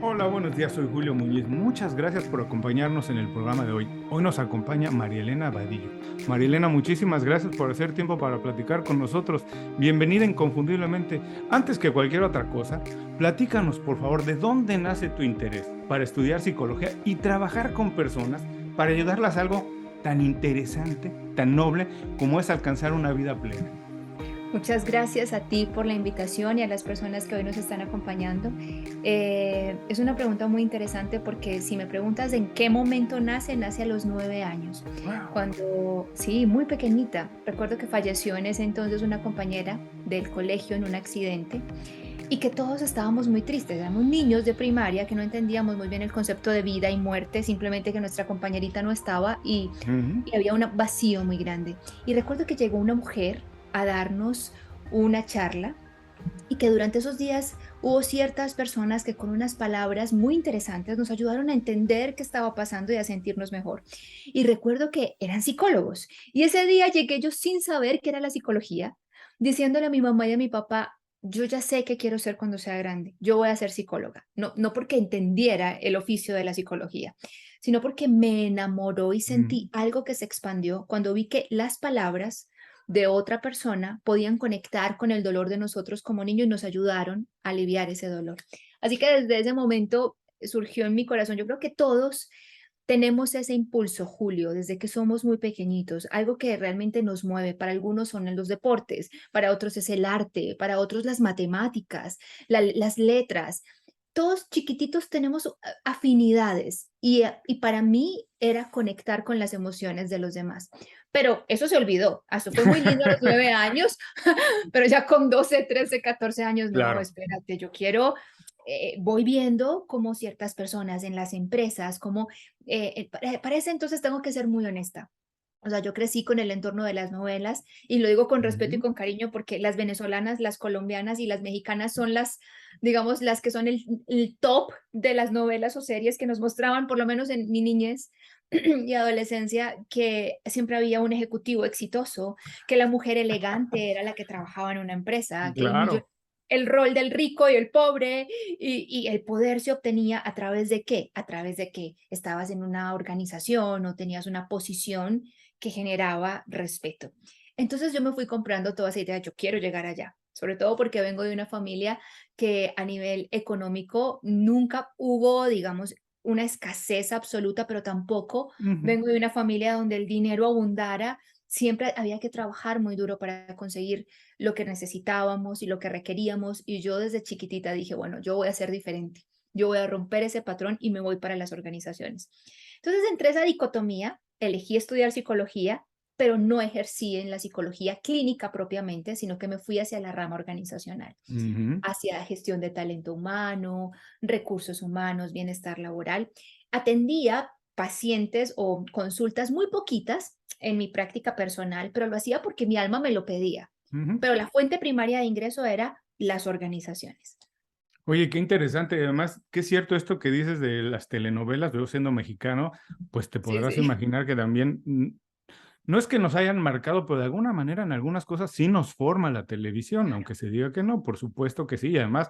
Hola, buenos días, soy Julio Muñiz. Muchas gracias por acompañarnos en el programa de hoy. Hoy nos acompaña María Elena Vadillo. María Elena, muchísimas gracias por hacer tiempo para platicar con nosotros. Bienvenida inconfundiblemente. Antes que cualquier otra cosa, platícanos, por favor, de dónde nace tu interés para estudiar psicología y trabajar con personas para ayudarlas a algo tan interesante, tan noble como es alcanzar una vida plena. Muchas gracias a ti por la invitación y a las personas que hoy nos están acompañando. Es una pregunta muy interesante porque si me preguntas en qué momento nace a los 9 años. Wow. Cuando, sí, muy pequeñita. Recuerdo que falleció en ese entonces una compañera del colegio en un accidente y que todos estábamos muy tristes. Éramos niños de primaria que no entendíamos muy bien el concepto de vida y muerte, simplemente que nuestra compañerita no estaba y había un vacío muy grande. Y recuerdo que llegó una mujer a darnos una charla y que durante esos días hubo ciertas personas que con unas palabras muy interesantes nos ayudaron a entender qué estaba pasando y a sentirnos mejor. Y recuerdo que eran psicólogos. Y ese día llegué yo sin saber qué era la psicología, diciéndole a mi mamá y a mi papá, yo ya sé qué quiero ser cuando sea grande, yo voy a ser psicóloga. No, no porque entendiera el oficio de la psicología, sino porque me enamoró y sentí algo que se expandió cuando vi que las palabras de otra persona podían conectar con el dolor de nosotros como niños y nos ayudaron a aliviar ese dolor. Así que desde ese momento surgió en mi corazón, yo creo que todos tenemos ese impulso, Julio, desde que somos muy pequeñitos, algo que realmente nos mueve. Para algunos son en los deportes, para otros es el arte, para otros las matemáticas, las letras. Todos chiquititos tenemos afinidades y para mí era conectar con las emociones de los demás. Pero eso se olvidó. Eso fue muy lindo a los 9 años, pero ya con 12, 13, 14 años, no, Claro. espérate, yo quiero, voy viendo cómo ciertas personas en las empresas, como, para ese entonces tengo que ser muy honesta. O sea, yo crecí con el entorno de las novelas y lo digo con respeto y Ujú. con cariño porque las venezolanas, las colombianas y las mexicanas son las, digamos, las que son el top de las novelas o series que nos mostraban, por lo menos en mi niñez y adolescencia, que siempre había un ejecutivo exitoso, que la mujer elegante era la que trabajaba en una empresa, que Claro. el rol del rico y el pobre y el poder se obtenía a través de qué, a través de que estabas en una organización o tenías una posición que generaba respeto. Entonces yo me fui comprando toda esa idea, yo quiero llegar allá, sobre todo porque vengo de una familia que a nivel económico nunca hubo, digamos, una escasez absoluta, pero tampoco Ujú. vengo de una familia donde el dinero abundara. Siempre había que trabajar muy duro para conseguir lo que necesitábamos y lo que requeríamos. Y yo desde chiquitita dije, bueno, yo voy a ser diferente. Yo voy a romper ese patrón y me voy para las organizaciones. Entonces, entre esa dicotomía, elegí estudiar psicología, pero no ejercí en la psicología clínica propiamente, sino que me fui hacia la rama organizacional, Ujú. hacia gestión de talento humano, recursos humanos, bienestar laboral. Atendía pacientes o consultas muy poquitas en mi práctica personal, pero lo hacía porque mi alma me lo pedía. Ujú. Pero la fuente primaria de ingreso era las organizaciones. Oye, qué interesante. Además, qué cierto esto que dices de las telenovelas. Yo siendo mexicano, pues te Sí, podrás sí. imaginar que también, no es que nos hayan marcado, pero de alguna manera en algunas cosas sí nos forma la televisión, aunque se diga que no, por supuesto que sí. Y además,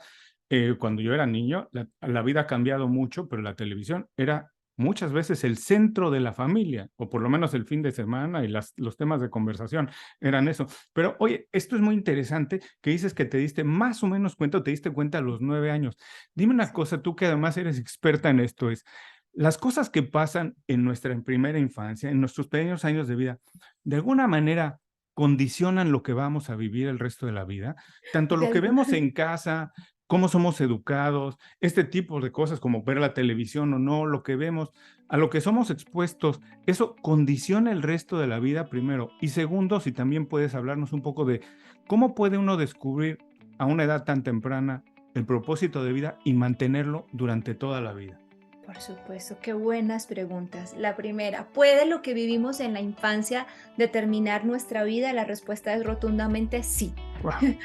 cuando yo era niño, la vida ha cambiado mucho, pero la televisión era muchas veces el centro de la familia, o por lo menos el fin de semana y los temas de conversación eran eso. Pero oye, esto es muy interesante que dices que te diste más o menos cuenta o te diste cuenta a los 9 años. Dime una cosa, tú que además eres experta en esto, es las cosas que pasan en nuestra primera infancia, en nuestros primeros años de vida, de alguna manera condicionan lo que vamos a vivir el resto de la vida, tanto De lo que alguna vemos en casa, cómo somos educados, este tipo de cosas como ver la televisión o no, lo que vemos, a lo que somos expuestos, eso condiciona el resto de la vida primero. Y segundo, si también puedes hablarnos un poco de cómo puede uno descubrir a una edad tan temprana el propósito de vida y mantenerlo durante toda la vida. Por supuesto, qué buenas preguntas. La primera, ¿puede lo que vivimos en la infancia determinar nuestra vida? La respuesta es rotundamente sí. Wow.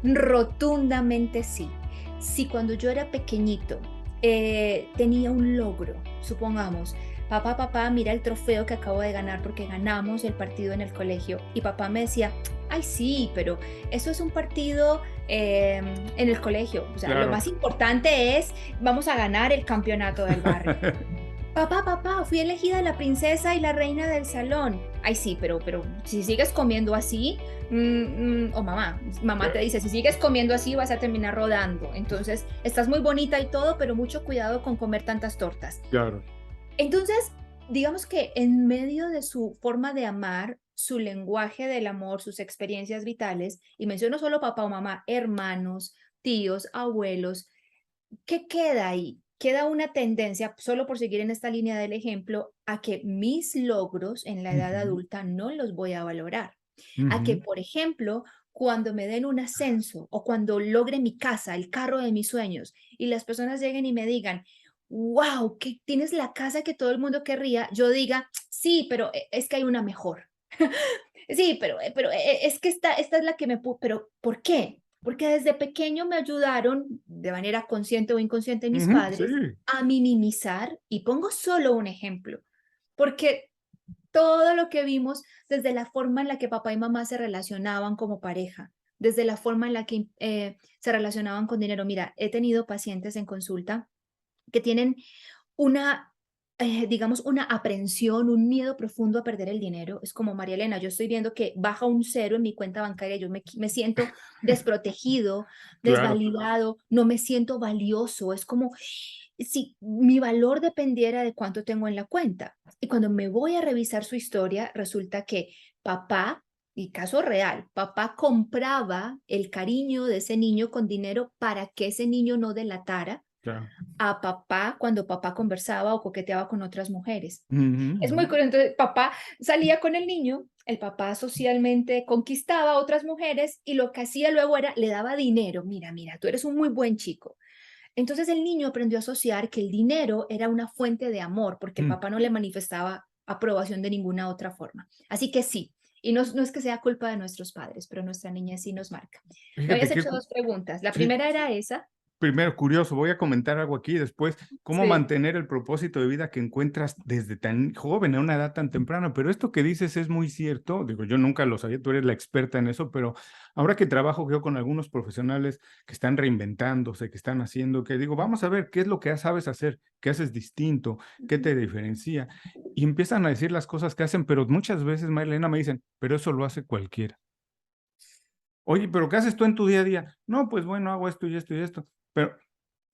Rotundamente sí. Si cuando yo era pequeñito tenía un logro, supongamos, papá, mira el trofeo que acabo de ganar porque ganamos el partido en el colegio y papá me decía, Ay, sí, pero eso es un partido en el colegio. O sea, lo Claro. más importante es, vamos a ganar el campeonato del barrio. Papá, papá, fui elegida la princesa y la reina del salón. Ay, sí, pero si sigues comiendo así, o mamá te dice, si sigues comiendo así vas a terminar rodando. Entonces, estás muy bonita y todo, pero mucho cuidado con comer tantas tortas. Claro. Entonces, digamos que en medio de su forma de amar, su lenguaje del amor, sus experiencias vitales, y menciono solo papá o mamá, hermanos, tíos, abuelos, ¿qué queda ahí? Queda una tendencia, solo por seguir en esta línea del ejemplo, a que mis logros en la edad Ujú, adulta no los voy a valorar. A que, ujú. por ejemplo, cuando me den un ascenso o cuando logre mi casa, el carro de mis sueños, y las personas lleguen y me digan, wow, que tienes la casa que todo el mundo querría, yo diga, sí, pero es que hay una mejor. Sí, pero es que esta es la que pero ¿por qué? Porque desde pequeño me ayudaron, de manera consciente o inconsciente, mis Ujú, sí, padres, a minimizar, y pongo solo un ejemplo, porque todo lo que vimos desde la forma en la que papá y mamá se relacionaban como pareja, desde la forma en la que se relacionaban con dinero. Mira, he tenido pacientes en consulta que tienen una, digamos, una aprensión, un miedo profundo a perder el dinero. Es como, María Elena, yo estoy viendo que baja un cero en mi cuenta bancaria, yo me siento desprotegido, claro. desvalidado, no me siento valioso. Es como si mi valor dependiera de cuánto tengo en la cuenta. Y cuando me voy a revisar su historia, resulta que papá, y caso real, papá compraba el cariño de ese niño con dinero para que ese niño no delatara Claro. a papá cuando papá conversaba o coqueteaba con otras mujeres. Ujú, Es ujú. muy curioso. Entonces, papá salía con el niño, el papá socialmente conquistaba a otras mujeres y lo que hacía luego era, le daba dinero. Mira, mira, tú eres un muy buen chico. Entonces el niño aprendió a asociar que el dinero era una fuente de amor porque el Mm. papá no le manifestaba aprobación de ninguna otra forma. Así que sí, y no es que sea culpa de nuestros padres, pero nuestra niña sí nos marca. Me Fíjate habías que hecho dos preguntas. La sí, primera era esa. primero, curioso, voy a comentar algo aquí después, cómo Sí. mantener el propósito de vida que encuentras desde tan joven, a una edad tan temprana, pero esto que dices es muy cierto, digo, yo nunca lo sabía, tú eres la experta en eso, pero ahora que trabajo yo con algunos profesionales que están reinventándose, que están haciendo, que digo, vamos a ver qué es lo que sabes hacer, qué haces distinto, qué Ujú. te diferencia, y empiezan a decir las cosas que hacen, pero muchas veces, Marilena, me dicen, pero eso lo hace cualquiera. Oye, pero ¿qué haces tú en tu día a día? No, pues bueno, hago esto y esto y esto. Pero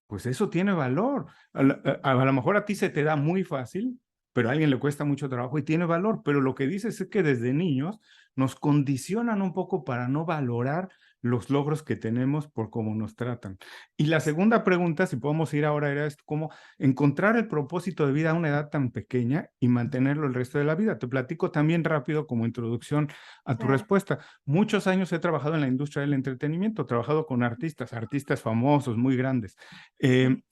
pues eso tiene valor. A lo mejor a ti se te da muy fácil, pero a alguien le cuesta mucho trabajo y tiene valor. Pero lo que dices es que desde niños nos condicionan un poco para no valorar los logros que tenemos por cómo nos tratan. Y la segunda pregunta, si podemos ir ahora, era esto, cómo encontrar el propósito de vida a una edad tan pequeña y mantenerlo el resto de la vida. Te platico también rápido como introducción a tu Claro. respuesta. Muchos años he trabajado en la industria del entretenimiento, he trabajado con artistas, artistas famosos, muy grandes. Eh, Sí.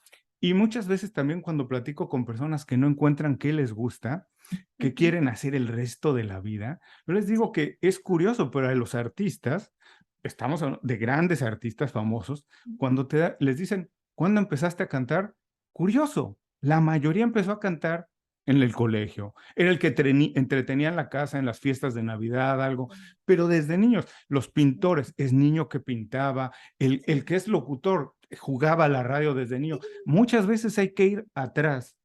y muchas veces también cuando platico con personas que no encuentran qué les gusta, que Ujú. quieren hacer el resto de la vida, yo les digo Sí. que es curioso, pero a los artistas, estamos hablando de grandes artistas famosos, Ujú. cuando les dicen, ¿cuándo empezaste a cantar? Curioso, la mayoría empezó a cantar en el colegio, era el que entretenía en la casa, en las fiestas de Navidad, algo, pero desde niños, los pintores, es niño que pintaba, Sí. el que es locutor, jugaba a la radio desde niño. Sí. Muchas veces hay que ir atrás,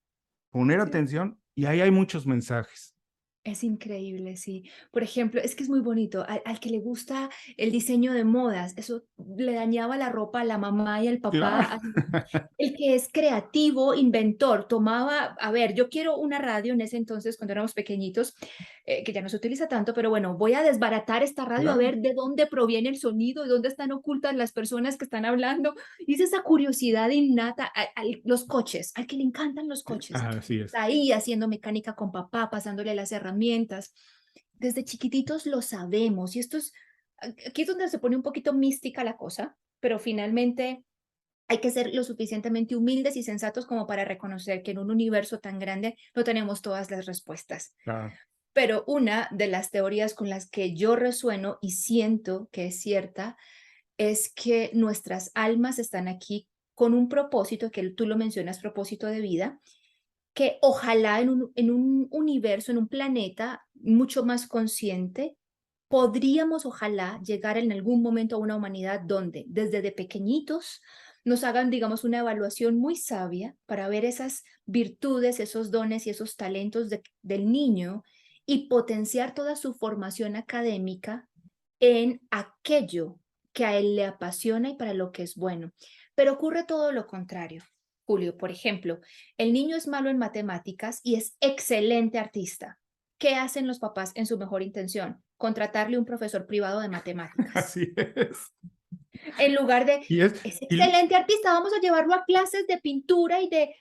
poner Sí. atención y ahí hay muchos mensajes. Es increíble, sí. Por ejemplo, es que es muy bonito. Al que le gusta el diseño de modas, eso le dañaba la ropa a la mamá y al papá. Claro. El que es creativo, inventor, tomaba, a ver, yo quiero una radio en ese entonces, cuando éramos pequeñitos, que ya no se utiliza tanto, pero bueno, voy a desbaratar esta radio a Claro. ver de dónde proviene el sonido, de dónde están ocultas las personas que están hablando. Y es esa curiosidad innata los coches, al que le encantan los coches. Así es. Está ahí haciendo mecánica con papá, pasándole las herramientas. Desde chiquititos lo sabemos y aquí es donde se pone un poquito mística la cosa, pero finalmente hay que ser lo suficientemente humildes y sensatos como para reconocer que en un universo tan grande no tenemos todas las respuestas. Claro. Pero una de las teorías con las que yo resueno y siento que es cierta es que nuestras almas están aquí con un propósito, que tú lo mencionas, propósito de vida, que ojalá en un universo, en un planeta mucho más consciente, podríamos, ojalá, llegar en algún momento a una humanidad donde desde de pequeñitos nos hagan, digamos, una evaluación muy sabia para ver esas virtudes, esos dones y esos talentos del niño y potenciar toda su formación académica en aquello que a él le apasiona y para lo que es bueno. Pero ocurre todo lo contrario. Julio, por ejemplo, el niño es malo en matemáticas y es excelente artista. ¿Qué hacen los papás en su mejor intención? Contratarle un profesor privado de matemáticas. Así es. En lugar de, Y es, es y, excelente artista, vamos a llevarlo a clases de pintura y de...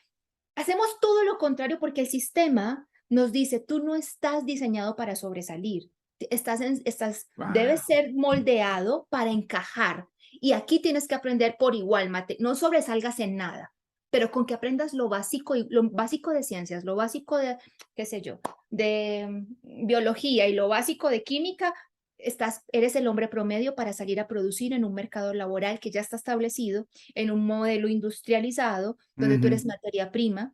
Hacemos todo lo contrario porque el sistema nos dice, tú no estás diseñado para sobresalir, debes wow. ser moldeado para encajar. Y aquí tienes que aprender por igual, no sobresalgas en nada, pero con que aprendas lo básico de ciencias, lo básico de, qué sé yo, de biología y lo básico de química, eres el hombre promedio para salir a producir en un mercado laboral que ya está establecido, en un modelo industrializado, donde tú Ujú. eres materia prima,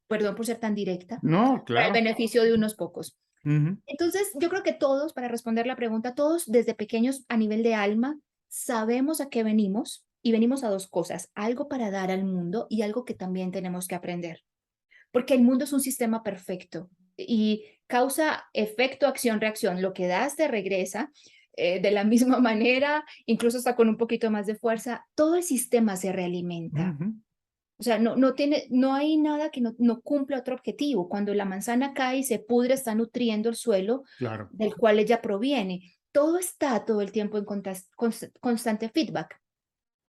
perdón por ser tan directa, No, para el claro. beneficio de unos pocos. Ujú. Entonces, yo creo que todos, para responder la pregunta, todos desde pequeños a nivel de alma, sabemos a qué venimos y venimos a dos cosas, algo para dar al mundo y algo que también tenemos que aprender, porque el mundo es un sistema perfecto y causa efecto, acción, reacción. Lo que das te regresa de la misma manera, incluso hasta con un poquito más de fuerza. Todo el sistema se realimenta. Ujú. O sea, no hay nada que no cumpla otro objetivo. Cuando la manzana cae y se pudre, está nutriendo el suelo Claro. del cual ella proviene. Todo está todo el tiempo en constante feedback.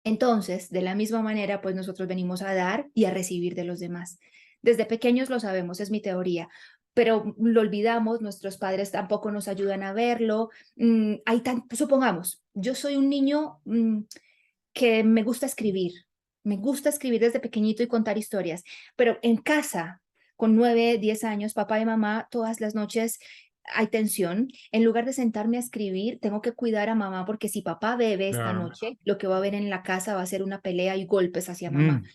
Entonces, de la misma manera, pues nosotros venimos a dar y a recibir de los demás. Desde pequeños lo sabemos, es mi teoría, pero lo olvidamos, nuestros padres tampoco nos ayudan a verlo. Supongamos, yo soy un niño que me gusta escribir desde pequeñito y contar historias, pero en casa, con 9, 10 años, papá y mamá, todas las noches hay tensión. En lugar de sentarme a escribir, tengo que cuidar a mamá porque si papá bebe esta Claro. noche, lo que va a haber en la casa va a ser una pelea y golpes hacia mamá. Mm.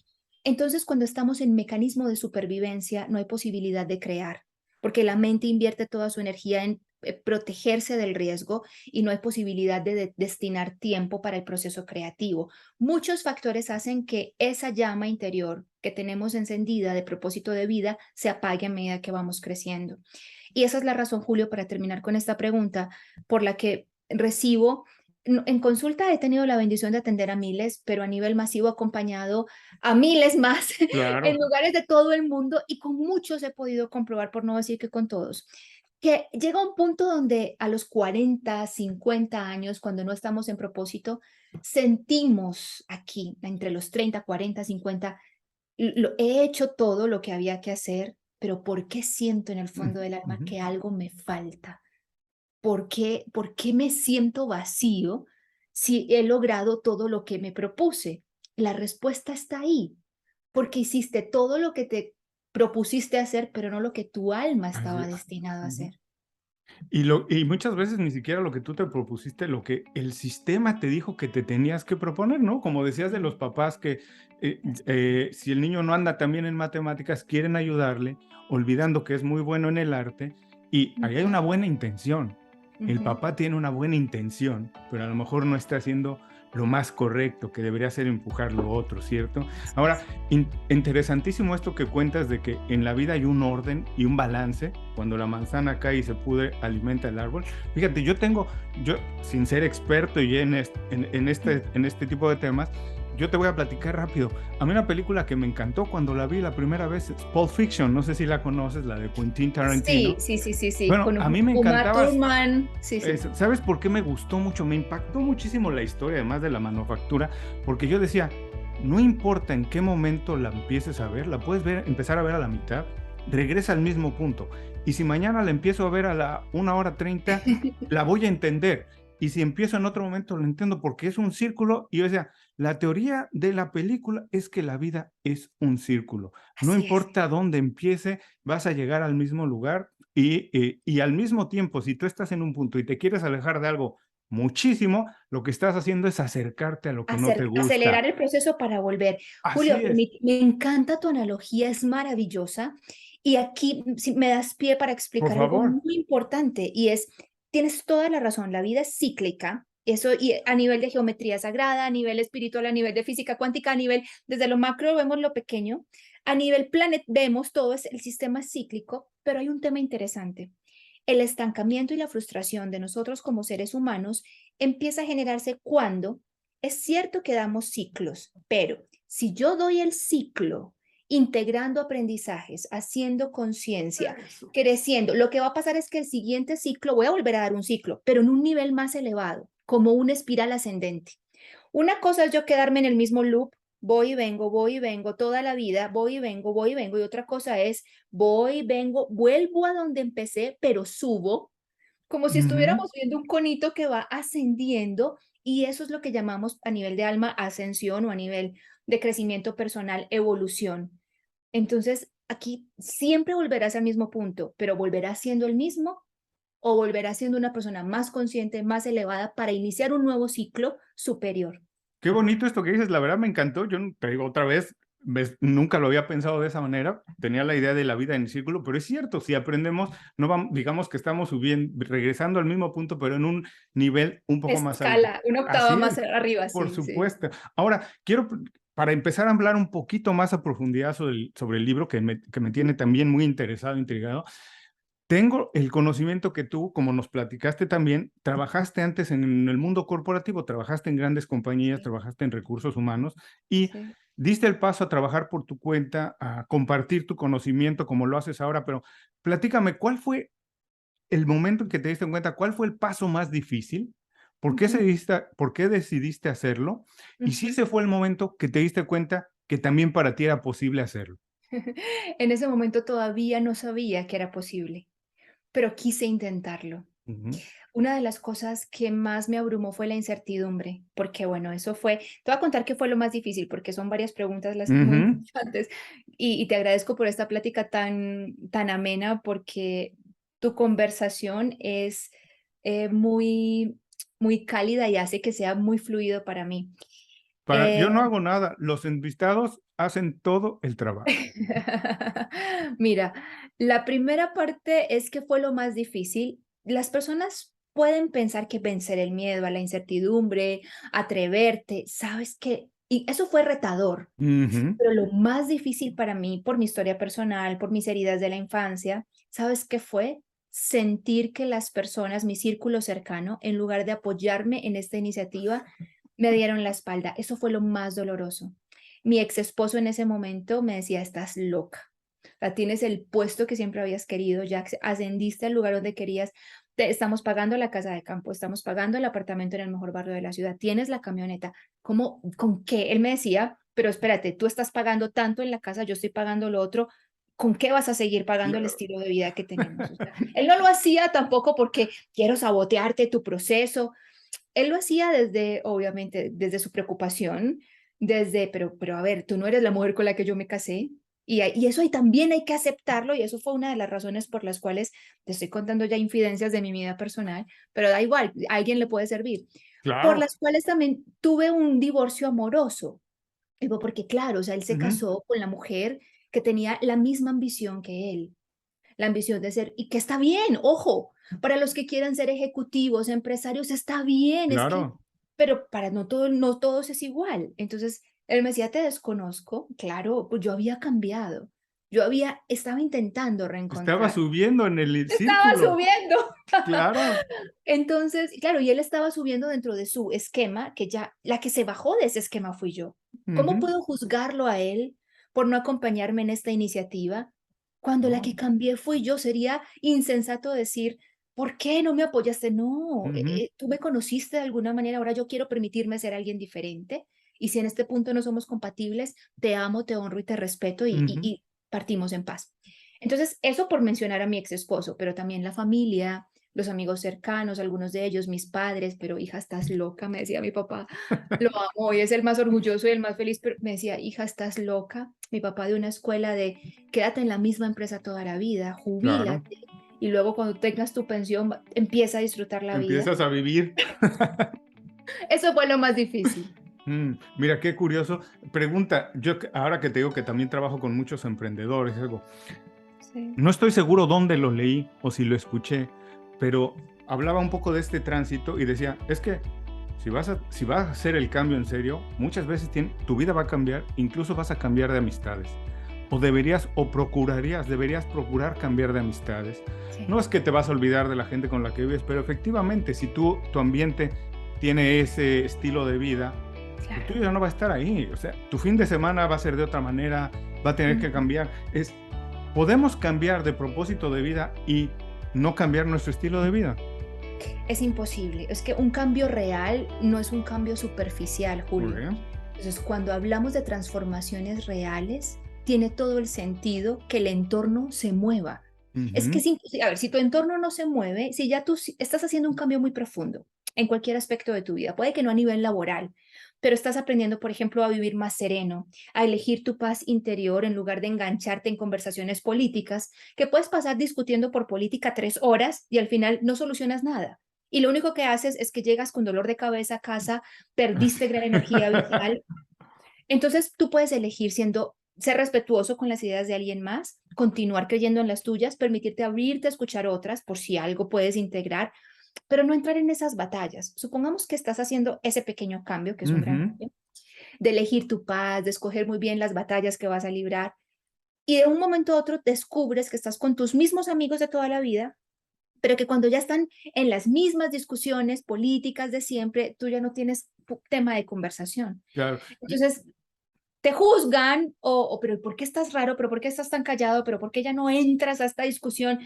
Entonces, cuando estamos en mecanismo de supervivencia, no hay posibilidad de crear, porque la mente invierte toda su energía en protegerse del riesgo y no hay posibilidad de destinar tiempo para el proceso creativo. Muchos factores hacen que esa llama interior que tenemos encendida de propósito de vida se apague a medida que vamos creciendo. Y esa es la razón, Julio, para terminar con esta pregunta, por la que recibo en consulta he tenido la bendición de atender a miles, pero a nivel masivo acompañado a miles más en Claro. lugares de todo el mundo y con muchos he podido comprobar, por no decir que con todos, que llega un punto donde a los 40, 50 años, cuando no estamos en propósito, sentimos aquí, entre los 30, 40, 50, he hecho todo lo que había que hacer, pero ¿por qué siento en el Ujú, fondo del alma ujú. que algo me falta? ¿Por qué me siento vacío si he logrado todo lo que me propuse? La respuesta está ahí, porque hiciste todo lo que te propusiste hacer, pero no lo que tu alma Así estaba es. destinado a Ujú. hacer. Y muchas veces ni siquiera lo que tú te propusiste, lo que el sistema te dijo que te tenías que proponer, ¿no? Como decías de los papás que si el niño no anda tan bien en matemáticas, quieren ayudarle, olvidando que es muy bueno en el arte, y ahí hay Ujú, una buena intención. El ujú. papá tiene una buena intención, pero a lo mejor no está haciendo lo más correcto, que debería ser empujar lo otro, ¿cierto? Así Ahora, es. interesantísimo esto que cuentas de que en la vida hay un orden y un balance. Cuando la manzana cae y se pudre, alimenta el árbol. Fíjate, yo sin ser experto y en este tipo de temas, yo te voy a platicar rápido. A mí una película que me encantó cuando la vi la primera vez es Pulp Fiction. No sé si la conoces, la de Quentin Sí, Tarantino. sí, sí, sí, sí, Bueno, con a mí me Uma encantaba. Thurman, sí, sí. ¿Sabes por qué me gustó mucho? Me impactó muchísimo la historia, además de la manufactura, porque yo decía, no importa en qué momento la empieces a ver, la puedes ver, empezar a ver a la mitad, regresa al mismo punto. Y si mañana la empiezo a ver a la 1:30, la voy a entender. Y si empiezo en otro momento, lo entiendo porque es un círculo. Y yo decía, la teoría de la película es que la vida es un círculo. No Así es. importa dónde empiece, vas a llegar al mismo lugar y al mismo tiempo, si tú estás en un punto y te quieres alejar de algo muchísimo, lo que estás haciendo es acercarte a lo que no te gusta. Acelerar el proceso para volver. Julio, Así es, me encanta tu analogía, es maravillosa. Y aquí si me das pie para por explicar algo favor. muy importante y es tienes toda la razón, la vida es cíclica. Eso y a nivel de geometría sagrada, a nivel espiritual, a nivel de física cuántica, a nivel, desde lo macro vemos lo pequeño, a nivel planet vemos todo es el sistema cíclico, pero hay un tema interesante. El estancamiento y la frustración de nosotros como seres humanos empieza a generarse cuando es cierto que damos ciclos, pero si yo doy el ciclo integrando aprendizajes, haciendo conciencia, creciendo, lo que va a pasar es que el siguiente ciclo, voy a volver a dar un ciclo, pero en un nivel más elevado, como una espiral ascendente. Una cosa es yo quedarme en el mismo loop, voy y vengo toda la vida, voy y vengo, y otra cosa es voy, vengo, vuelvo a donde empecé, pero subo, como si Ujú. estuviéramos viendo un conito que va ascendiendo, y eso es lo que llamamos a nivel de alma ascensión o a nivel de crecimiento personal, evolución. Entonces, aquí siempre volverás al mismo punto, pero volverás siendo el mismo o volverás siendo una persona más consciente, más elevada para iniciar un nuevo ciclo superior. Qué bonito esto que dices, la verdad me encantó. Yo te digo otra vez, nunca lo había pensado de esa manera. Tenía la idea de la vida en el círculo, pero es cierto, si aprendemos, no vamos, digamos que estamos subiendo, regresando al mismo punto, pero en un nivel un poco más alto. Escala, una octava Así más es, arriba, por sí, sí. supuesto. Ahora, quiero, para empezar a hablar un poquito más a profundidad sobre el libro, que me tiene también muy interesado, intrigado. Tengo el conocimiento que tú, como nos platicaste también, trabajaste antes en el mundo corporativo, trabajaste en grandes compañías, Sí, trabajaste en recursos humanos y sí. diste el paso a trabajar por tu cuenta, a compartir tu conocimiento como lo haces ahora, pero platícame, ¿cuál fue el momento en que te diste cuenta? ¿Cuál fue el paso más difícil? Ujú, ¿Por qué decidiste hacerlo? Y si ujú. ese fue el momento que te diste cuenta que también para ti era posible hacerlo. En ese momento todavía no sabía que era posible, pero quise intentarlo. Ujú, Una de las cosas que más me abrumó fue la incertidumbre, porque bueno, eso fue, te voy a contar qué fue lo más difícil, porque son varias preguntas las muy ujú. importantes y te agradezco por esta plática tan amena, porque tu conversación es muy cálida y hace que sea muy fluido para mí. Yo Eh, no hago nada, los invitados hacen todo el trabajo. Mira, la primera parte es que fue lo más difícil. Las personas pueden pensar que vencer el miedo a la incertidumbre, atreverte, sabes que, y eso fue retador, Ujú. pero lo más difícil para mí, por mi historia personal, por mis heridas de la infancia, ¿sabes qué fue? Sentir que las personas, mi círculo cercano, en lugar de apoyarme en esta iniciativa, me dieron la espalda. Eso fue lo más doloroso. Mi ex esposo en ese momento me decía, estás loca. O sea, tienes el puesto que siempre habías querido, ya ascendiste al lugar donde querías, estamos pagando la casa de campo, estamos pagando el apartamento en el mejor barrio de la ciudad, tienes la camioneta. ¿Cómo, con qué? Él me decía, pero espérate, tú estás pagando tanto en la casa, yo estoy pagando lo otro, ¿con qué vas a seguir pagando el Claro. estilo de vida que tenemos? O sea, él no lo hacía tampoco porque quiero sabotearte tu proceso, él lo hacía desde, obviamente, desde su preocupación, desde, pero a ver, tú no eres la mujer con la que yo me casé. Y eso ahí también hay que aceptarlo, y eso fue una de las razones por las cuales te estoy contando ya infidencias de mi vida personal, pero da igual, a alguien le puede servir. Por Claro. las cuales también tuve un divorcio amoroso. Digo, porque claro, o sea, él se Ujú. casó con la mujer que tenía la misma ambición que él, la ambición de ser, y que está bien, ojo, para los que quieran ser ejecutivos, empresarios, está bien, es que, Claro. pero para no, todo, no todos es igual. Entonces, él me decía, te desconozco, claro, pues yo había cambiado, estaba intentando Estaba reencontrar, subiendo en el estaba círculo. subiendo. Claro. Entonces, claro, y él estaba subiendo dentro de su esquema, que ya, la que se bajó de ese esquema fui yo. ¿Cómo Ujú. puedo juzgarlo a él por no acompañarme en esta iniciativa? Cuando la No. que cambié fui yo, sería insensato decir, ¿por qué no me apoyaste? No, Ujú. tú me conociste de alguna manera, ahora yo quiero permitirme ser alguien diferente. Y si en este punto no somos compatibles, te amo, te honro y te respeto Ujú. y partimos en paz. Entonces, eso por mencionar a mi ex esposo, pero también la familia, los amigos cercanos, algunos de ellos, mis padres, pero hija, estás loca, me decía mi papá, lo amo y es el más orgulloso y el más feliz, pero me decía, hija, estás loca. Mi papá de una escuela de, quédate en la misma empresa toda la vida, Claro. jubílate y luego cuando tengas tu pensión, empieza a disfrutar la vida. Empiezas a vivir. Eso fue lo más difícil. Mira, qué curioso. Pregunta, ahora que te digo que también trabajo con muchos emprendedores, algo, Sí. no estoy seguro dónde lo leí o si lo escuché, pero hablaba un poco de este tránsito y decía, es que si vas a hacer el cambio en serio, muchas veces tu vida va a cambiar, incluso vas a cambiar de amistades. O deberías procurar cambiar de amistades. Sí. No es que te vas a olvidar de la gente con la que vives, pero efectivamente, si tu ambiente tiene ese estilo de vida, el Claro. tuyo ya no va a estar ahí. O sea, tu fin de semana va a ser de otra manera, va a tener que Ujú. cambiar. Podemos cambiar de propósito de vida y no cambiar nuestro estilo de vida. Es imposible. Es que un cambio real no es un cambio superficial, Muy Julio. bien. Entonces, cuando hablamos de transformaciones reales, tiene todo el sentido que el entorno se mueva. Es que, Ujú. a ver, si tu entorno no se mueve, si ya tú estás haciendo un cambio muy profundo en cualquier aspecto de tu vida, puede que no a nivel laboral, pero estás aprendiendo, por ejemplo, a vivir más sereno, a elegir tu paz interior en lugar de engancharte en conversaciones políticas, que puedes pasar discutiendo por política 3 horas y al final no solucionas nada. Y lo único que haces es que llegas con dolor de cabeza a casa, perdiste gran energía vital. Entonces, tú puedes elegir ser respetuoso con las ideas de alguien más, continuar creyendo en las tuyas, permitirte abrirte a escuchar otras por si algo puedes integrar, pero no entrar en esas batallas. Supongamos que estás haciendo ese pequeño cambio, que es un gran Ujú. cambio, de elegir tu paz, de escoger muy bien las batallas que vas a librar, y de un momento a otro descubres que estás con tus mismos amigos de toda la vida, pero que cuando ya están en las mismas discusiones políticas de siempre, tú ya no tienes tema de conversación. Claro. Entonces, te juzgan pero ¿por qué estás raro? ¿Pero por qué estás tan callado? ¿Pero por qué ya no entras a esta discusión?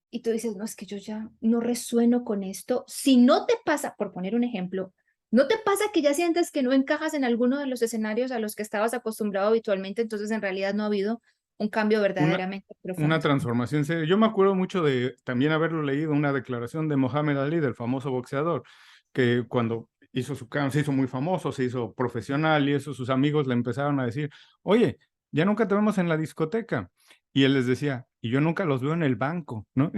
Y tú dices, no, es que yo ya no resueno con esto. Si no te pasa, por poner un ejemplo, ¿no te pasa que ya sientes que no encajas en alguno de los escenarios a los que estabas acostumbrado habitualmente? Entonces, en realidad no ha habido un cambio Una, verdaderamente una profundo. transformación seria. Yo me acuerdo mucho de también haberlo leído, una declaración de Mohamed Ali, del famoso boxeador, que cuando hizo su cambio, se hizo muy famoso, se hizo profesional y eso, sus amigos le empezaron a decir, oye, ya nunca te vemos en la discoteca. Y él les decía, y yo nunca los veo en el banco, ¿no?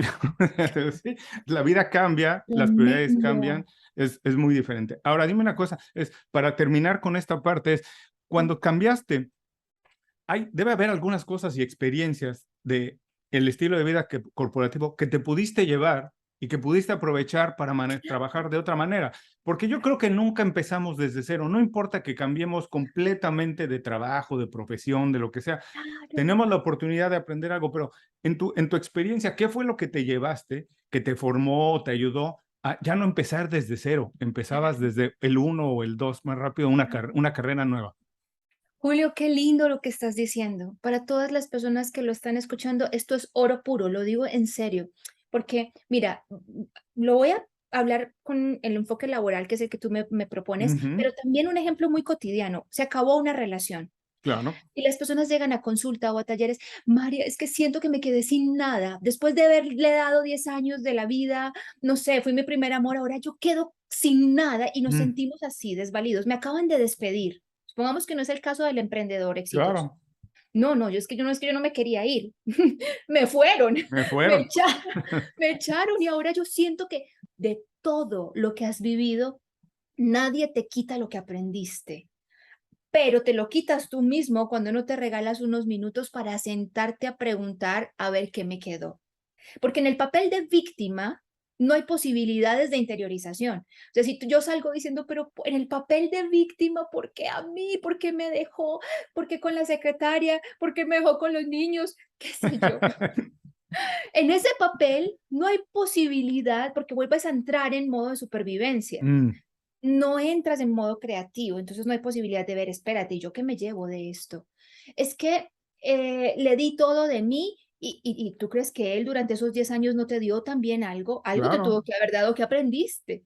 Sí, la vida cambia, las prioridades Tremendo. cambian, es muy diferente. Ahora, dime una cosa, para terminar con esta parte, cuando cambiaste, debe haber algunas cosas y experiencias de el estilo de vida corporativo que te pudiste llevar y que pudiste aprovechar para trabajar de otra manera. Porque yo creo que nunca empezamos desde cero. No importa que cambiemos completamente de trabajo, de profesión, de lo que sea. Claro. Tenemos la oportunidad de aprender algo, pero en tu experiencia, ¿qué fue lo que te llevaste, que te formó, te ayudó a ya no empezar desde cero? Empezabas desde el uno o el dos más rápido, una carrera nueva. Julio, qué lindo lo que estás diciendo. Para todas las personas que lo están escuchando, esto es oro puro, lo digo en serio, porque mira, lo voy a hablar con el enfoque laboral, que es el que tú me propones, Ujú. pero también un ejemplo muy cotidiano. Se acabó una relación Claro. y las personas llegan a consulta o a talleres. María, es que siento que me quedé sin nada. Después de haberle dado 10 años de la vida, no sé, fui mi primer amor, ahora yo quedo sin nada y nos Mm. sentimos así, desvalidos. Me acaban de despedir. Supongamos que no es el caso del emprendedor exitoso. Claro, No, no, yo no me quería ir. Me fueron, me me fueron. echaron, me echaron y ahora yo siento que de todo lo que has vivido, nadie te quita lo que aprendiste, pero te lo quitas tú mismo cuando no te regalas unos minutos para sentarte a preguntar a ver qué me quedó. Porque en el papel de víctima no hay posibilidades de interiorización. O sea, si yo salgo diciendo, pero en el papel de víctima, ¿por qué a mí? ¿Por qué me dejó? ¿Por qué con la secretaria? ¿Por qué me dejó con los niños? ¿Qué sé yo? En ese papel no hay posibilidad porque vuelves a entrar en modo de supervivencia. Mm. No entras en modo creativo, entonces no hay posibilidad de ver, espérate, ¿y yo qué me llevo de esto? Es que le di todo de mí y tú crees que él durante esos 10 años no te dio también algo, algo te tuvo Claro. que haber dado que aprendiste.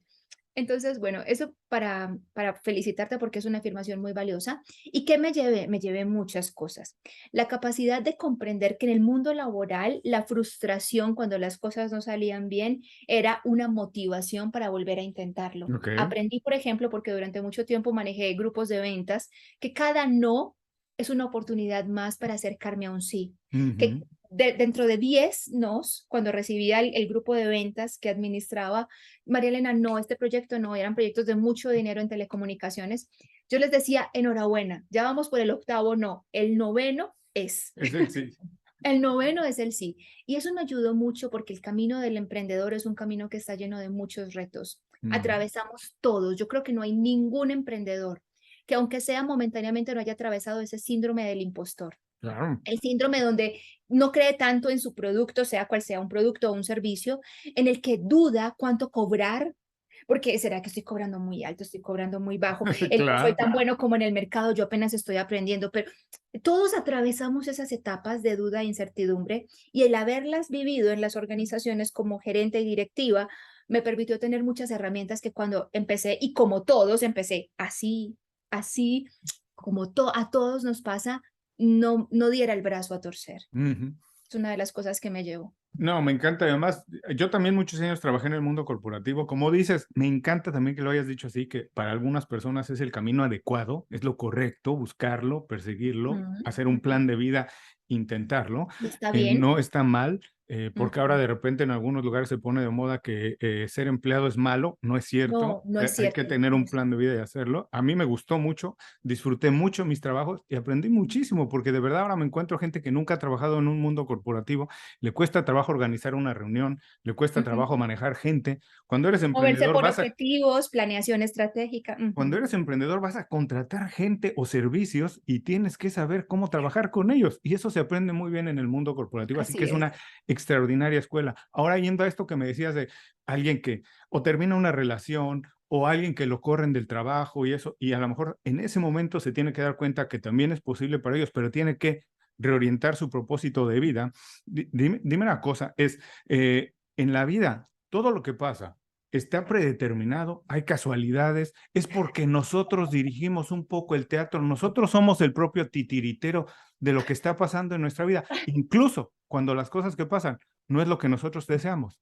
Entonces, bueno, eso para felicitarte porque es una afirmación muy valiosa. ¿Y qué me llevé? Me llevé muchas cosas. La capacidad de comprender que en el mundo laboral la frustración cuando las cosas no salían bien era una motivación para volver a intentarlo. Ok. Aprendí, por ejemplo, porque durante mucho tiempo manejé grupos de ventas, que cada no es una oportunidad más para acercarme a un sí. Que Ujú. dentro de 10 nos, cuando recibía el grupo de ventas que administraba, María Elena, no, este proyecto no, eran proyectos de mucho dinero en telecomunicaciones. Yo les decía, enhorabuena, ya vamos por el octavo no, el noveno es. Es el sí. El noveno es el sí. Y eso me ayudó mucho porque el camino del emprendedor es un camino que está lleno de muchos retos. Mm, Atravesamos todos. Yo creo que no hay ningún emprendedor que aunque sea momentáneamente no haya atravesado ese síndrome del impostor. claro. El síndrome donde no cree tanto en su producto, sea cual sea un producto o un servicio, en el que duda cuánto cobrar, porque será que estoy cobrando muy alto, estoy cobrando muy bajo, no soy Claro. tan bueno como en el mercado, yo apenas estoy aprendiendo, pero todos atravesamos esas etapas de duda e incertidumbre y el haberlas vivido en las organizaciones como gerente y directiva me permitió tener muchas herramientas que cuando empecé, y como todos empecé así, así, como a todos nos pasa, no diera el brazo a torcer. Ujú. Es una de las cosas que me llevo. No, me encanta. Además, yo también muchos años trabajé en el mundo corporativo. Como dices, me encanta también que lo hayas dicho así, que para algunas personas es el camino adecuado, es lo correcto, buscarlo, perseguirlo, Ujú, hacer un plan de vida, intentarlo. y está bien. No está mal, porque ahora Ujú. de repente en algunos lugares se pone de moda que ser empleado es malo. No es cierto. No, no es Hay que cierto. tener No un es plan cierto. de vida y hacerlo. A mí me gustó mucho, disfruté mucho mis trabajos y aprendí muchísimo, porque de verdad ahora me encuentro gente que nunca ha trabajado en un mundo corporativo, le cuesta trabajo organizar una reunión, le cuesta Ujú. trabajo manejar gente. Cuando eres Moverse emprendedor, por objetivos, planeación estratégica. cuando Ujú. eres emprendedor vas a contratar gente o servicios y tienes que saber cómo trabajar con ellos. Y eso se aprende muy bien en el mundo corporativo, así que Así es es. una extraordinaria escuela. Ahora yendo a esto que me decías de alguien que o termina una relación o alguien que lo corren del trabajo y eso, y a lo mejor en ese momento se tiene que dar cuenta que también es posible para ellos, pero tiene que reorientar su propósito de vida. Dime una cosa, en la vida, todo lo que pasa, está predeterminado, hay casualidades, es porque nosotros dirigimos un poco el teatro, nosotros somos el propio titiritero de lo que está pasando en nuestra vida, incluso cuando las cosas que pasan no es lo que nosotros deseamos.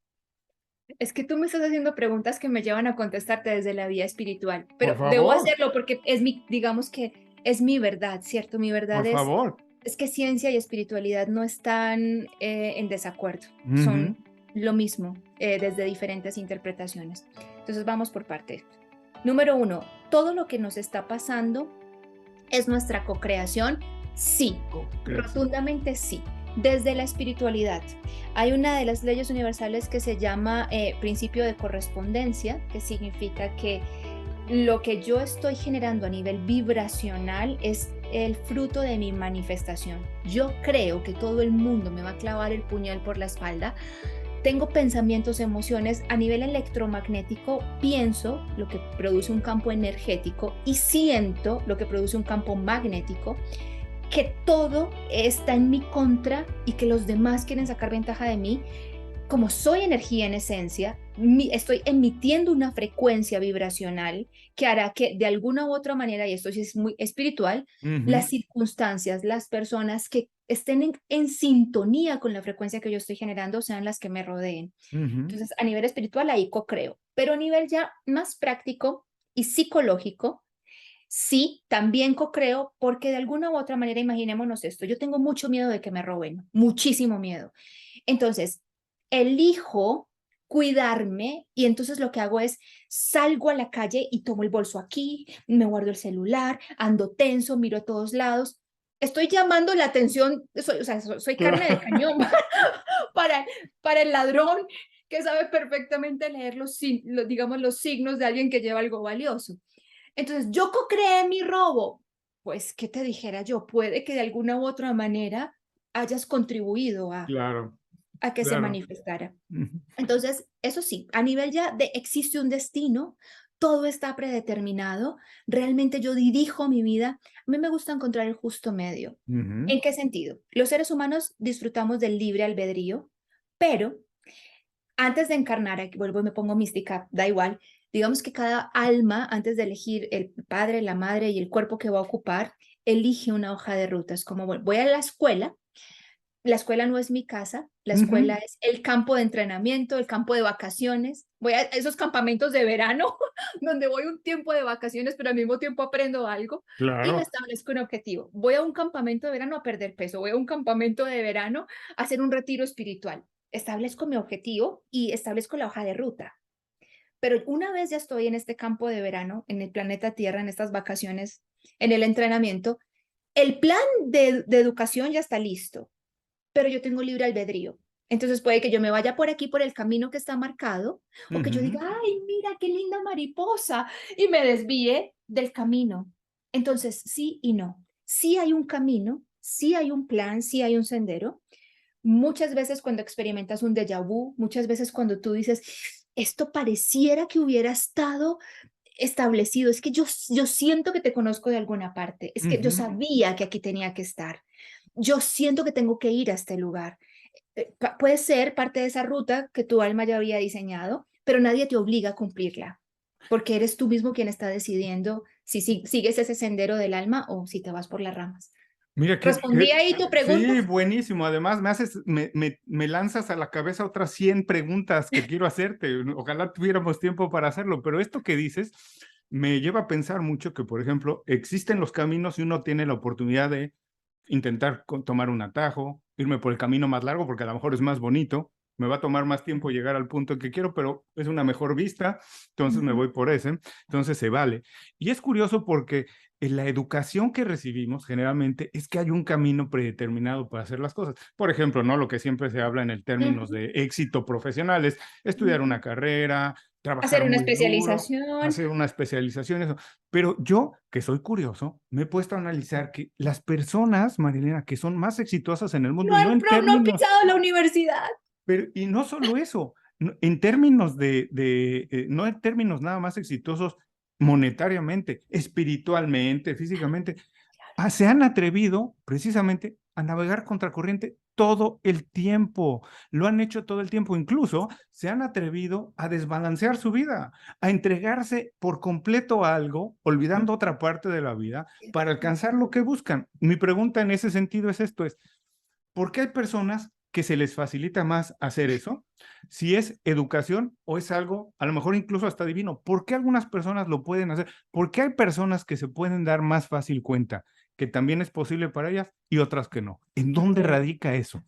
Es que tú me estás haciendo preguntas que me llevan a contestarte desde la vía espiritual, Por pero debo favor, hacerlo porque es mi, digamos que es mi verdad, ¿cierto? Mi por verdad favor. es que ciencia y espiritualidad no están en desacuerdo, Ujú, son lo mismo desde diferentes interpretaciones. Entonces vamos por partes. Número uno, todo lo que nos está pasando es nuestra co-creación, sí, co-creación. rotundamente sí. Desde la espiritualidad, hay una de las leyes universales que se llama principio de correspondencia, que significa que lo que yo estoy generando a nivel vibracional es el fruto de mi manifestación. Yo creo que todo el mundo me va a clavar el puñal por la espalda. Tengo pensamientos, emociones a nivel electromagnético, pienso lo que produce un campo energético y siento lo que produce un campo magnético, que todo está en mi contra y que los demás quieren sacar ventaja de mí. Como soy energía en esencia, estoy emitiendo una frecuencia vibracional que hará que de alguna u otra manera, y esto sí es muy espiritual, Ujú, las circunstancias, las personas que estén en sintonía con la frecuencia que yo estoy generando sean las que me rodeen. ujú, Entonces, a nivel espiritual, ahí co-creo, pero a nivel ya más práctico y psicológico, sí, también co-creo porque de alguna u otra manera, imaginémonos esto, yo tengo mucho miedo de que me roben, muchísimo miedo. Entonces, elijo cuidarme y entonces lo que hago es salgo a la calle y tomo el bolso aquí, me guardo el celular, ando tenso, miro a todos lados. Estoy llamando la atención, o sea, soy carne de claro. cañón para, para el ladrón que sabe perfectamente leer digamos, los signos de alguien que lleva algo valioso. Entonces, yo co-creé mi robo. Pues, ¿qué te dijera yo? Puede que de alguna u otra manera hayas contribuido Claro, a que se claro. manifestara. Ujú, Entonces, eso sí, a nivel ya de existe un destino, todo está predeterminado, realmente yo dirijo mi vida. A mí me gusta encontrar el justo medio. ujú, ¿En qué sentido? Los seres humanos disfrutamos del libre albedrío, pero antes de encarnar, aquí vuelvo y me pongo mística, da igual, digamos que cada alma, antes de elegir el padre, la madre y el cuerpo que va a ocupar, elige una hoja de ruta. Es como, bueno, voy a la escuela no es mi casa, la ujú, escuela es el campo de entrenamiento, el campo de vacaciones. Voy a esos campamentos de verano donde voy un tiempo de vacaciones, pero al mismo tiempo aprendo algo y me claro. establezco un objetivo. Voy a un campamento de verano a perder peso, voy a un campamento de verano a hacer un retiro espiritual. Establezco mi objetivo y establezco la hoja de ruta. Pero una vez ya estoy en este campo de verano, en el planeta Tierra, en estas vacaciones, en el entrenamiento, el plan de educación ya está listo. pero yo tengo libre albedrío. Entonces puede que yo me vaya por aquí, por el camino que está marcado, o que yo diga, Ujú, ay, mira qué linda mariposa, y me desvíe del camino. Entonces, sí y no. Sí hay un camino, sí hay un plan, sí hay un sendero. Muchas veces cuando experimentas un déjà vu, muchas veces cuando tú dices, esto pareciera que hubiera estado establecido, es que yo siento que te conozco de alguna parte, es que yo ujú. sabía que aquí tenía que estar, yo siento que tengo que ir a este lugar. Puede ser parte de esa ruta que tu alma ya había diseñado, pero nadie te obliga a cumplirla, porque eres tú mismo quien está decidiendo si sigues ese sendero del alma o si te vas por las ramas. Mira ¿Respondí ahí tu pregunta? sí, buenísimo. Además, me lanzas a la cabeza otras 100 preguntas que quiero hacerte. Ojalá tuviéramos tiempo para hacerlo, pero esto que dices me lleva a pensar mucho que, por ejemplo, existen los caminos y uno tiene la oportunidad de intentar tomar un atajo, irme por el camino más largo porque a lo mejor es más bonito. Me va a tomar más tiempo llegar al punto que quiero, pero es una mejor vista, entonces me Ujú. voy por ese, entonces se vale. Y es curioso porque en la educación que recibimos generalmente es que hay un camino predeterminado para hacer las cosas. Por ejemplo, ¿no? Lo que siempre se habla en el términos Ujú, de éxito profesional es estudiar ujú. una carrera, Hacer trabajar una muy duro, especialización. hacer una especialización, eso. Pero yo, que soy curioso, me he puesto a analizar que las personas, Marilena, que son más exitosas en el mundo, No y no han, en no han términos, pisado la universidad. pero, y no solo eso, en términos no en términos nada más exitosos monetariamente, espiritualmente, físicamente, se han atrevido precisamente a navegar contracorriente todo el tiempo. Lo han hecho todo el tiempo. Incluso se han atrevido a desbalancear su vida, a entregarse por completo a algo, olvidando otra parte de la vida, para alcanzar lo que buscan. Mi pregunta en ese sentido es esto, es, ¿por qué hay personas que se les facilita más hacer eso? Si es educación o es algo, a lo mejor incluso hasta divino. ¿Por qué algunas personas lo pueden hacer? ¿Por qué hay personas que se pueden dar más fácil cuenta que también es posible para ellas y otras que no? ¿En dónde Ok. radica eso?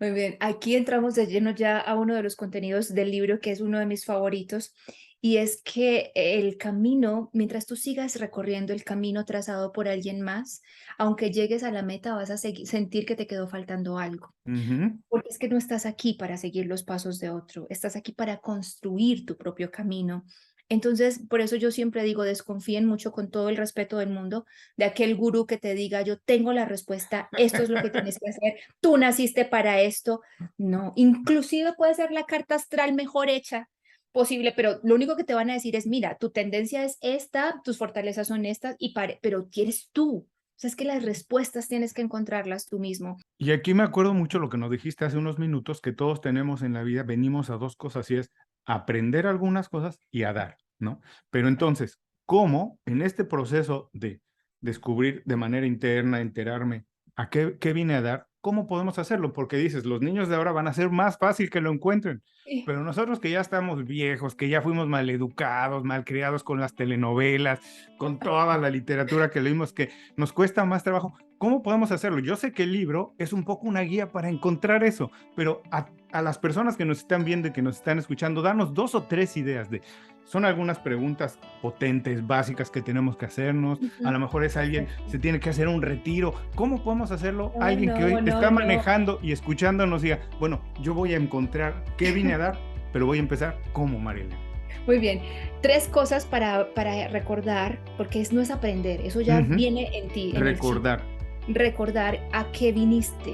Muy bien, aquí entramos de lleno ya a uno de los contenidos del libro que es uno de mis favoritos y es que el camino, mientras tú sigas recorriendo el camino trazado por alguien más, aunque llegues a la meta vas a sentir que te quedó faltando algo, Ujú. porque es que no estás aquí para seguir los pasos de otro, estás aquí para construir tu propio camino. Entonces, por eso yo siempre digo, desconfíen mucho con todo el respeto del mundo de aquel gurú que te diga, yo tengo la respuesta, esto es lo que tienes que hacer, tú naciste para esto. No, inclusive puede ser la carta astral mejor hecha posible, pero lo único que te van a decir es, mira, tu tendencia es esta, tus fortalezas son estas, pero eres tú. O sea, es que las respuestas tienes que encontrarlas tú mismo. Y aquí me acuerdo mucho lo que nos dijiste hace unos minutos, que todos tenemos en la vida, venimos a dos cosas y es aprender algunas cosas y a dar, ¿no? Pero entonces, ¿cómo en este proceso de descubrir de manera interna, enterarme a qué vine a dar, cómo podemos hacerlo? Porque dices, los niños de ahora van a ser más fácil que lo encuentren, Sí. pero nosotros que ya estamos viejos, que ya fuimos maleducados, malcriados con las telenovelas, con toda la literatura que leímos, que nos cuesta más trabajo. ¿Cómo podemos hacerlo? Yo sé que el libro es un poco una guía para encontrar eso, pero a las personas que nos están viendo y que nos están escuchando, danos 2 o 3 ideas de, son algunas preguntas potentes, básicas que tenemos que hacernos. A lo Ujú. mejor es alguien, Perfecto. se tiene que hacer un retiro. ¿Cómo podemos hacerlo? No, Alguien que no, hoy no, está no. manejando y escuchándonos diga, bueno, yo voy a encontrar qué vine a dar, pero voy a empezar como Marilena. Muy bien. Tres cosas para recordar, porque no es aprender, eso ya Ujú. viene en ti, en el chip. Recordar. Recordar qué viniste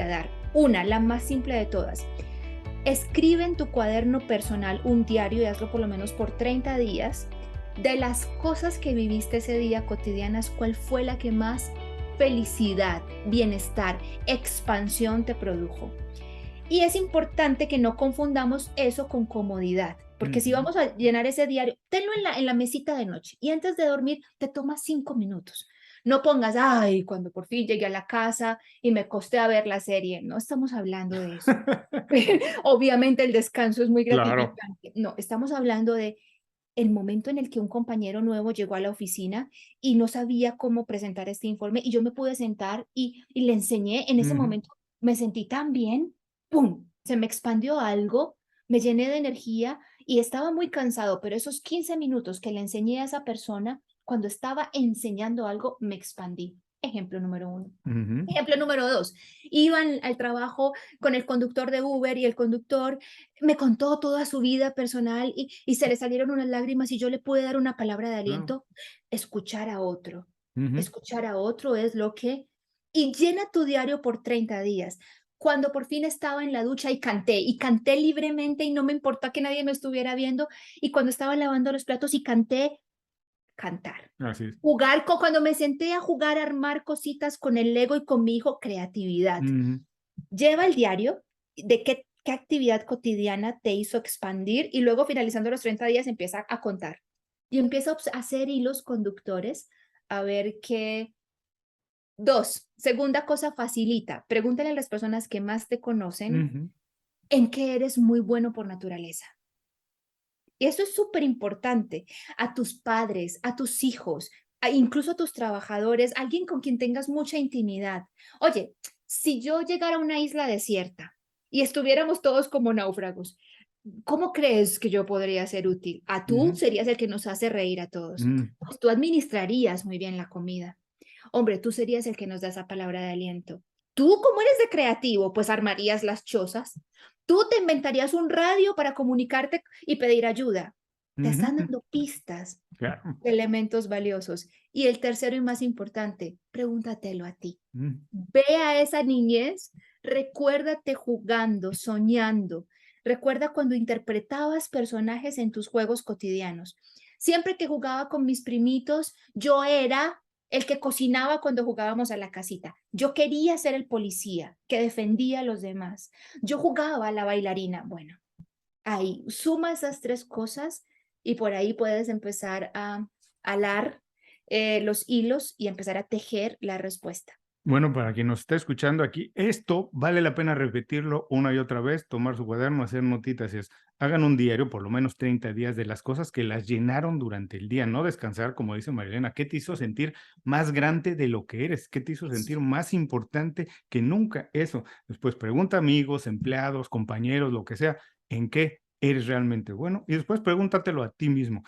a dar. Una, la más simple de todas. Escribe en tu cuaderno personal un diario y hazlo por lo menos por 30 días. De las cosas que viviste ese día cotidianas, ¿cuál fue la que más felicidad, bienestar, expansión te produjo? Y es importante que no confundamos eso con comodidad, porque si Ujú. vamos a llenar ese diario, tenlo en la mesita de noche y antes de dormir te tomas 5 minutos. No pongas, ay, cuando por fin llegué a la casa y me costé a ver la serie. No estamos hablando de eso. Obviamente el descanso es muy Claro. gratificante. No, estamos hablando de el momento en el que un compañero nuevo llegó a la oficina y no sabía cómo presentar este informe y yo me pude sentar y le enseñé, en ese Ujú. momento me sentí tan bien, ¡pum! Se me expandió algo, me llené de energía y estaba muy cansado, pero esos 15 minutos que le enseñé a esa persona, cuando estaba enseñando algo, me expandí. Ejemplo número 1. Ujú. Ejemplo número 2, iban al trabajo con el conductor de Uber y el conductor me contó toda su vida personal y se le salieron unas lágrimas y yo le pude dar una palabra de Claro. aliento. Escuchar a otro. Ujú. Escuchar a otro es lo que... Y llena tu diario por 30 días. Cuando por fin estaba en la ducha y canté libremente y no me importó que nadie me estuviera viendo, y cuando estaba lavando los platos y canté, cantar. Así es. Cuando me senté a jugar, a armar cositas con el Lego y con mi hijo, creatividad. Ujú. Lleva el diario de qué actividad cotidiana te hizo expandir y luego finalizando los 30 días empieza a contar. Y empieza a hacer hilos conductores a ver qué... 2, segunda cosa facilita. Pregúntale a las personas que más te conocen Ujú. en qué eres muy bueno por naturaleza. Y eso es súper importante. A tus padres, a tus hijos, incluso a tus trabajadores, alguien con quien tengas mucha intimidad. Oye, si yo llegara a una isla desierta y estuviéramos todos como náufragos, ¿cómo crees que yo podría ser útil? A tú Ujú. serías el que nos hace reír a todos. Mm. Pues tú administrarías muy bien la comida. Hombre, tú serías el que nos da esa palabra de aliento. Tú, como eres de creativo, pues armarías las chozas. Tú te inventarías un radio para comunicarte y pedir ayuda. Te están Ujú. dando pistas, Claro. elementos valiosos. Y el tercero y más importante, pregúntatelo a ti. Mm. Ve a esa niñez, recuérdate jugando, soñando. Recuerda cuando interpretabas personajes en tus juegos cotidianos. Siempre que jugaba con mis primitos, yo era el que cocinaba cuando jugábamos a la casita. Yo quería ser el policía que defendía a los demás. Yo jugaba a la bailarina. Bueno, ahí suma esas 3 cosas y por ahí puedes empezar a alar los hilos y empezar a tejer la respuesta. Bueno, para quien nos está escuchando aquí, esto vale la pena repetirlo una y otra vez, tomar su cuaderno, hacer notitas, hagan un diario, por lo menos 30 días, de las cosas que las llenaron durante el día, no descansar, como dice Marilena. ¿Qué te hizo sentir más grande de lo que eres? ¿Qué te hizo sentir más importante que nunca? Eso. Después pregunta a amigos, empleados, compañeros, lo que sea, ¿en qué eres realmente bueno? Y después pregúntatelo a ti mismo.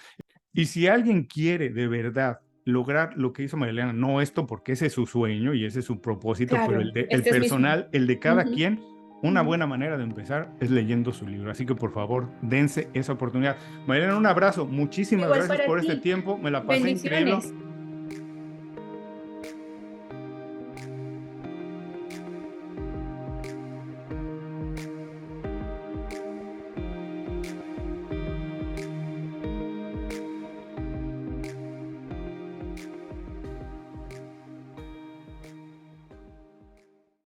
Y si alguien quiere de verdad lograr lo que hizo Marilena, no esto porque ese es su sueño y ese es su propósito, pero Claro, el este es mi sueño. personal, el de cada Ujú, quien, una ujú. buena manera de empezar es leyendo su libro. Así que por favor, dense esa oportunidad. Marilena, un abrazo. Muchísimas Igual gracias para por este ti. tiempo. Me la pasé increíble. Bendiciones.